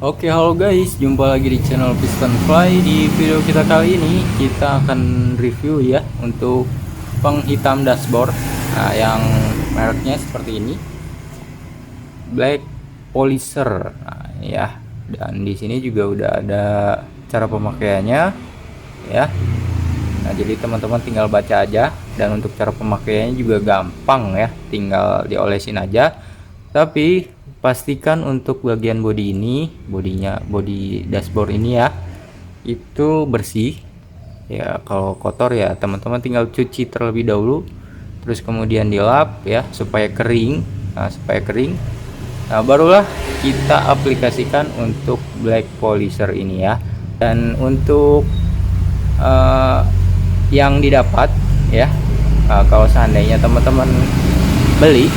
Oke, halo guys, jumpa lagi di channel Piston Fly. Di video kita kali ini kita akan review ya untuk penghitam dashboard. Nah, yang mereknya seperti ini, Black Polisher. Nah, ya. Dan di sini juga udah ada cara pemakaiannya ya. Nah, jadi teman-teman tinggal baca aja, dan untuk cara pemakaiannya juga gampang ya, tinggal diolesin aja. Tapi pastikan untuk bagian bodi ini, bodi dashboard ini ya, itu bersih ya. Kalau kotor ya teman-teman tinggal cuci terlebih dahulu, terus kemudian dilap ya supaya kering. Nah, barulah kita aplikasikan untuk Black Polisher ini ya. Dan untuk yang didapat ya, kalau seandainya teman-teman beli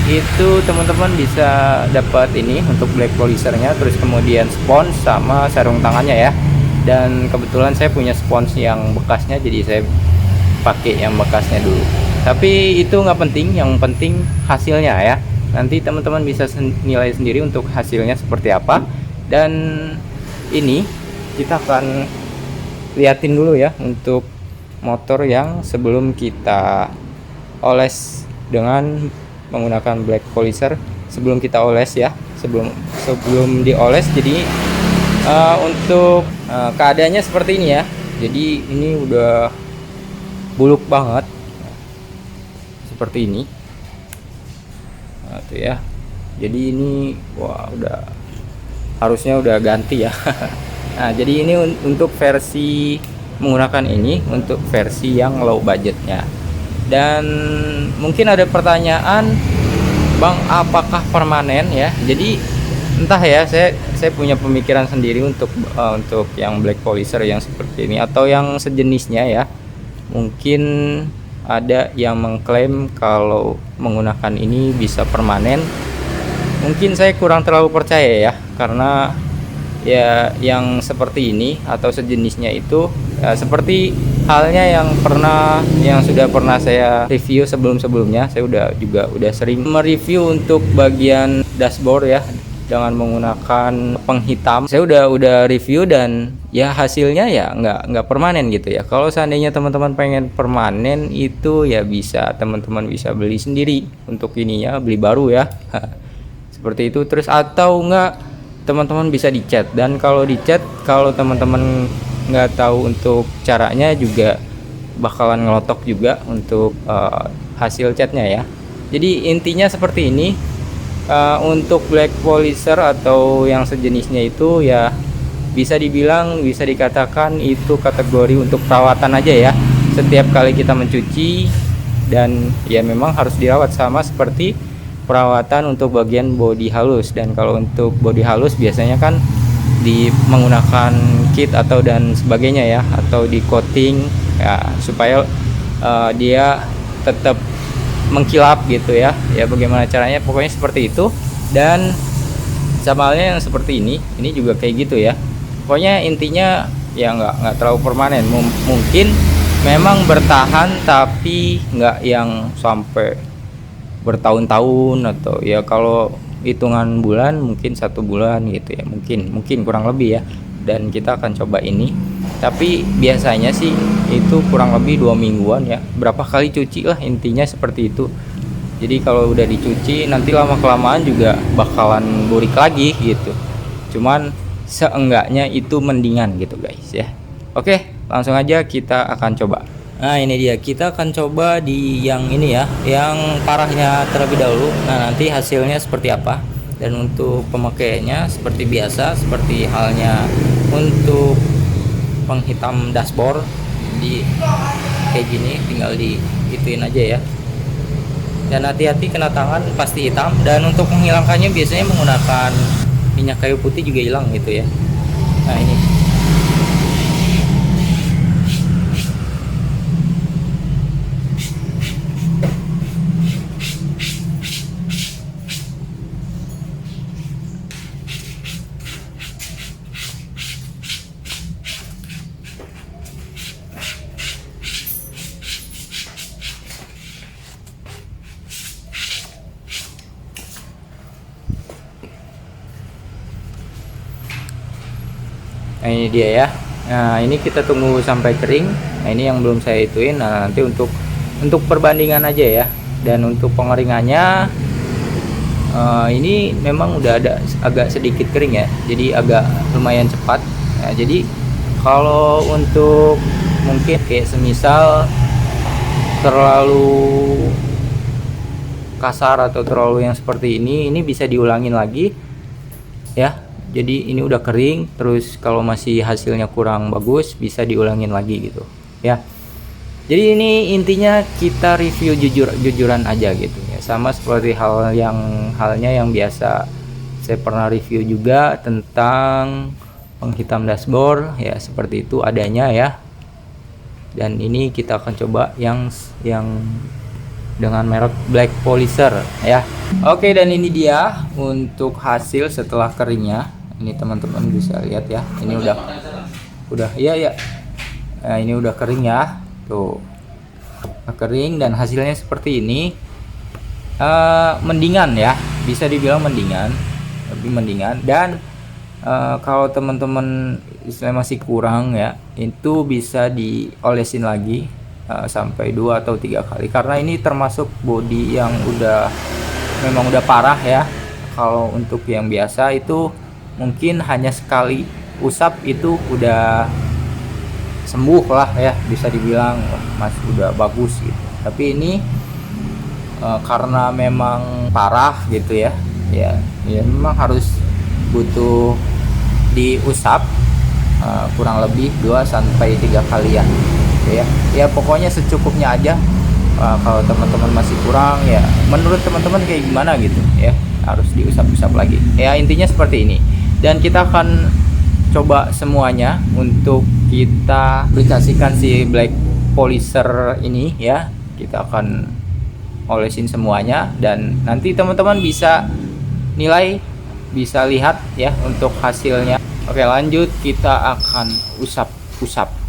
itu, teman-teman bisa dapat ini untuk Black Polishernya, terus kemudian spons sama sarung tangannya ya. Dan kebetulan saya punya spons yang bekasnya, jadi saya pakai yang bekasnya dulu. Tapi itu nggak penting, yang penting hasilnya ya. Nanti teman-teman bisa nilai sendiri untuk hasilnya seperti apa. Dan ini kita akan liatin dulu ya untuk motor yang sebelum kita oles dengan menggunakan Black Polisher. Sebelum kita oles ya, sebelum dioles, jadi untuk keadaannya seperti ini ya. Jadi ini udah buluk banget seperti ini. Nah, tuh ya. Jadi ini wah, harusnya udah ganti ya. Nah, jadi ini untuk versi menggunakan ini untuk versi yang low budgetnya. Dan mungkin ada pertanyaan, Bang, apakah permanen ya? Jadi entah ya, saya punya pemikiran sendiri untuk yang Black Polisher yang seperti ini atau yang sejenisnya ya. Mungkin ada yang mengklaim kalau menggunakan ini bisa permanen. Mungkin saya kurang terlalu percaya ya, karena ya yang seperti ini atau sejenisnya itu ya, seperti halnya yang sudah pernah saya review sebelumnya. Saya udah sering mereview untuk bagian dashboard ya dengan menggunakan penghitam. Saya udah review dan ya hasilnya ya nggak permanen gitu ya. Kalau seandainya teman-teman pengen permanen itu ya teman-teman bisa beli sendiri untuk ininya, beli baru ya. Seperti itu. Terus atau enggak, teman-teman bisa dicat. Dan kalau dicat, kalau teman-teman nggak tahu untuk caranya, juga bakalan ngelotok juga untuk hasil catnya ya. Jadi intinya seperti ini. Untuk Black Polisher atau yang sejenisnya itu ya bisa dikatakan itu kategori untuk perawatan aja ya. Setiap kali kita mencuci, dan ya memang harus dirawat sama seperti perawatan untuk bagian bodi halus. Dan kalau untuk bodi halus biasanya kan menggunakan kit atau dan sebagainya ya, atau di coating ya supaya dia tetap mengkilap gitu ya. Ya bagaimana caranya, pokoknya seperti itu. Dan sama halnya yang seperti ini juga kayak gitu ya. Pokoknya intinya ya nggak terlalu permanen. Mungkin memang bertahan, tapi nggak yang sampai bertahun-tahun, atau ya kalau hitungan bulan mungkin 1 bulan gitu ya, mungkin kurang lebih ya. Dan kita akan coba ini, tapi biasanya sih itu kurang lebih 2 mingguan ya, berapa kali cuci lah, intinya seperti itu. Jadi kalau udah dicuci nanti lama kelamaan juga bakalan burik lagi gitu. Cuman seenggaknya itu mendingan gitu guys ya. Oke, langsung aja kita akan coba. Nah, ini dia, kita akan coba di yang ini ya, yang parahnya terlebih dahulu. Nah, nanti hasilnya seperti apa. Dan untuk pemakaiannya seperti biasa, seperti halnya untuk penghitam dashboard, di kayak gini tinggal diituin aja ya. Dan hati-hati kena tangan, pasti hitam. Dan untuk menghilangkannya biasanya menggunakan minyak kayu putih juga hilang gitu ya. Nah, ini Nah ini dia ya. Nah ini kita tunggu sampai kering. Nah ini yang belum saya ituin. Nah nanti untuk perbandingan aja ya. Dan untuk pengeringannya ini memang udah ada agak sedikit kering ya. Jadi agak lumayan cepat. Nah, jadi kalau untuk mungkin kayak semisal terlalu kasar atau terlalu yang seperti ini bisa diulangin lagi ya. Jadi ini udah kering, terus kalau masih hasilnya kurang bagus bisa diulangin lagi gitu ya. Jadi ini intinya kita review jujuran aja gitu ya, sama seperti halnya yang biasa saya pernah review juga tentang penghitam dashboard ya, seperti itu adanya ya. Dan ini kita akan coba yang dengan merek Black Polisher ya. Oke, dan ini dia untuk hasil setelah keringnya. Ini teman-teman bisa lihat ya, ini udah iya. Nah, ini udah kering ya, tuh kering dan hasilnya seperti ini. Mendingan ya, bisa dibilang mendingan, lebih mendingan. Dan kalau teman-teman istilahnya masih kurang ya, itu bisa diolesin lagi sampai 2 atau 3 kali, karena ini termasuk body yang memang udah parah ya. Kalau untuk yang biasa itu mungkin hanya sekali usap itu udah sembuh lah ya, bisa dibilang mas udah bagus gitu. Tapi ini karena memang parah gitu ya memang harus butuh diusap kurang lebih 2 sampai 3 kalian gitu ya. Pokoknya secukupnya aja. Kalau teman-teman masih kurang ya, menurut teman-teman kayak gimana gitu ya, harus diusap-usap lagi ya, intinya seperti ini. Dan kita akan coba semuanya untuk kita aplikasikan si Black Polisher ini ya. Kita akan olesin semuanya dan nanti teman-teman bisa nilai, bisa lihat ya untuk hasilnya. Oke, lanjut kita akan usap-usap.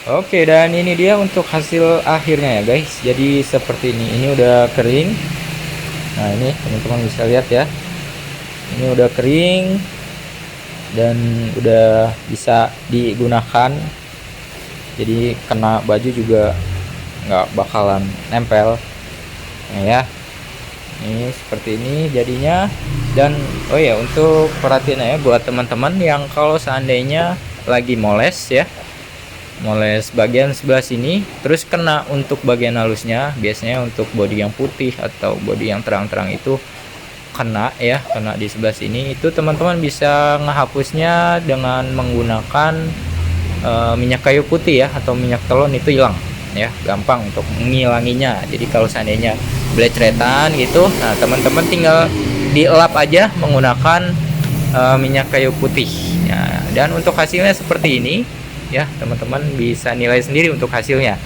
Oke, dan ini dia untuk hasil akhirnya ya guys. Jadi seperti ini udah kering. Nah ini teman-teman bisa lihat ya, ini udah kering dan udah bisa digunakan. Jadi kena baju juga nggak bakalan nempel Nah ya, ini seperti ini jadinya. Dan oh ya, untuk perhatian ya buat teman-teman yang kalau seandainya lagi moles ya, moles bagian sebelah sini terus kena untuk bagian halusnya, biasanya untuk bodi yang putih atau bodi yang terang-terang itu kena ya, kena di sebelah sini, itu teman-teman bisa ngehapusnya dengan menggunakan minyak kayu putih ya, atau minyak telon, itu hilang ya, gampang untuk mengilanginya. Jadi kalau seandainya belecretan gitu, nah teman-teman tinggal dielap aja menggunakan minyak kayu putih ya. Dan untuk hasilnya seperti ini ya, teman-teman bisa nilai sendiri untuk hasilnya.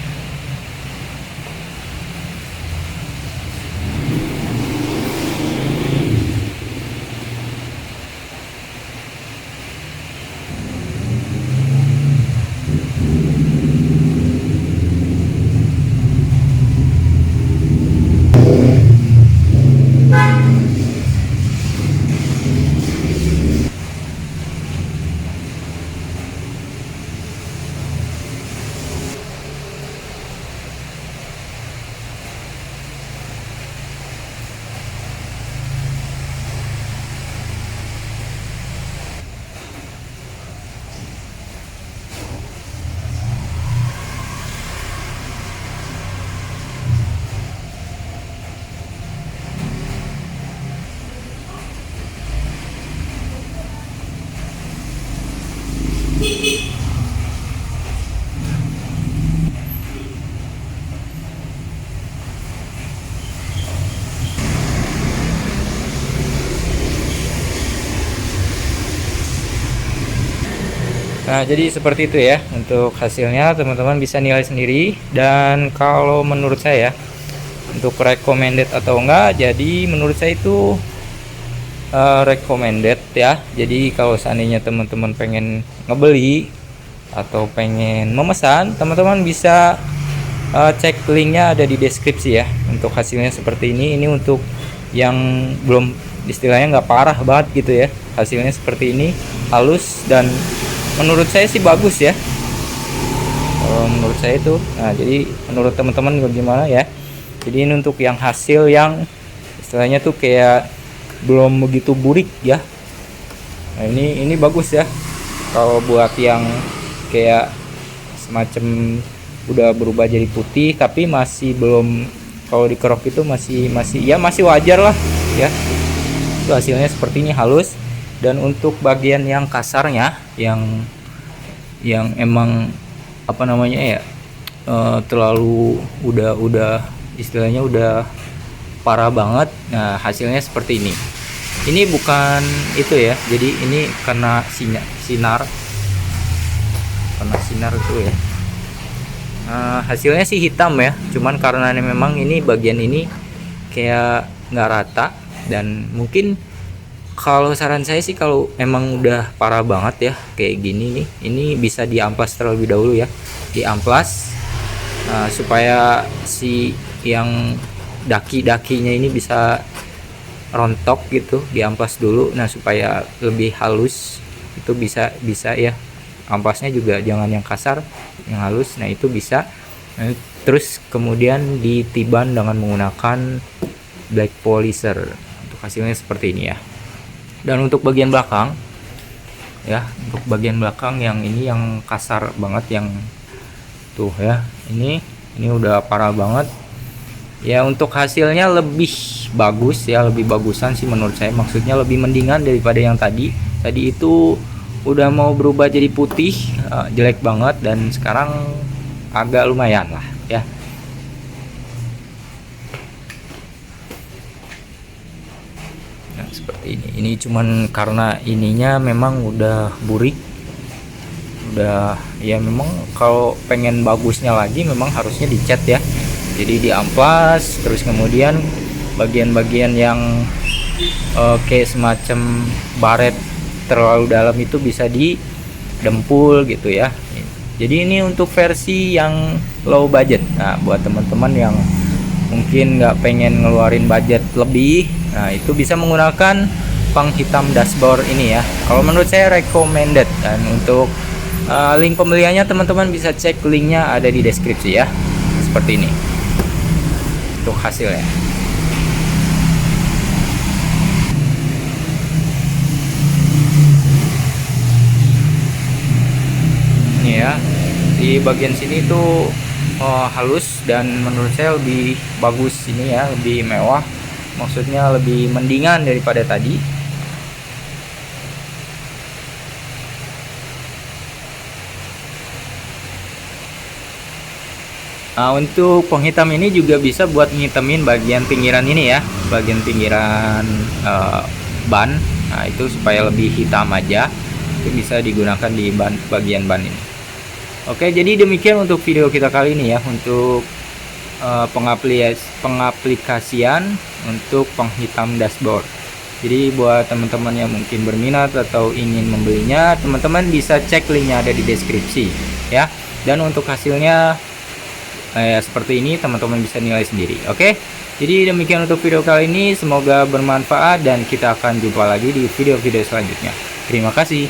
Nah, jadi seperti itu ya untuk hasilnya, teman-teman bisa nilai sendiri. Dan kalau menurut saya untuk recommended atau enggak, jadi menurut saya itu recommended ya. Jadi kalau seandainya teman-teman pengen ngebeli atau pengen memesan, teman-teman bisa cek linknya ada di deskripsi ya. Untuk hasilnya seperti ini untuk yang belum, istilahnya nggak parah banget gitu ya, hasilnya seperti ini, halus, dan menurut saya sih bagus ya. Kalau menurut saya itu, nah jadi menurut teman-teman bagaimana ya? Jadi ini untuk yang hasil yang istilahnya tuh kayak belum begitu burik ya. Nah ini bagus ya. Kalau buat yang kayak semacam udah berubah jadi putih tapi masih belum, kalau dikerok itu masih wajar lah ya. Itu hasilnya seperti ini, halus. Dan untuk bagian yang kasarnya, yang emang apa namanya ya, terlalu udah istilahnya udah parah banget, nah hasilnya seperti ini. Ini bukan itu ya, jadi ini karena sinar itu ya. Hasilnya sih hitam ya, cuman karena memang ini bagian ini kayak nggak rata. Dan mungkin kalau saran saya sih, kalau emang udah parah banget ya kayak gini nih, ini bisa diamplas terlebih dahulu ya, diamplas supaya si yang daki-dakinya ini bisa rontok gitu, diamplas dulu. Nah supaya lebih halus, itu bisa ya, amplasnya juga jangan yang kasar, yang halus. Nah itu bisa. Nah, terus kemudian ditiban dengan menggunakan black polisher. Untuk hasilnya seperti ini ya. Dan untuk bagian belakang ya, untuk bagian belakang yang ini yang kasar banget, yang tuh ya, ini udah parah banget ya. Untuk hasilnya lebih bagus ya, lebih bagusan sih menurut saya, maksudnya lebih mendingan daripada yang tadi itu udah mau berubah jadi putih, jelek banget, dan sekarang agak lumayan lah ya. Seperti ini cuman karena ininya memang udah burik, udah ya, memang kalau pengen bagusnya lagi memang harusnya dicat ya, jadi diamplas. Terus kemudian bagian-bagian yang kayak semacam baret terlalu dalam itu bisa didempul gitu ya. Jadi ini untuk versi yang low budget. Nah buat teman-teman yang mungkin nggak pengen ngeluarin budget lebih, nah itu bisa menggunakan penghitam dashboard ini ya. Kalau menurut saya recommended. Dan untuk link pembeliannya teman-teman bisa cek linknya ada di deskripsi ya. Seperti ini untuk hasilnya. ya. Di bagian sini tuh halus dan menurut saya lebih bagus ini ya, lebih mewah, maksudnya lebih mendingan daripada tadi. Nah, untuk penghitam ini juga bisa buat ngitamin bagian pinggiran ini ya, bagian pinggiran ban. Nah, itu supaya lebih hitam aja. Itu bisa digunakan di bagian ban ini. Oke, jadi demikian untuk video kita kali ini ya, untuk pengaplikasian untuk penghitam dashboard. Jadi buat teman-teman yang mungkin berminat atau ingin membelinya, teman-teman bisa cek linknya ada di deskripsi ya. Dan untuk hasilnya seperti ini, teman-teman bisa nilai sendiri. Oke, jadi demikian untuk video kali ini, semoga bermanfaat dan kita akan jumpa lagi di video-video selanjutnya. Terima kasih.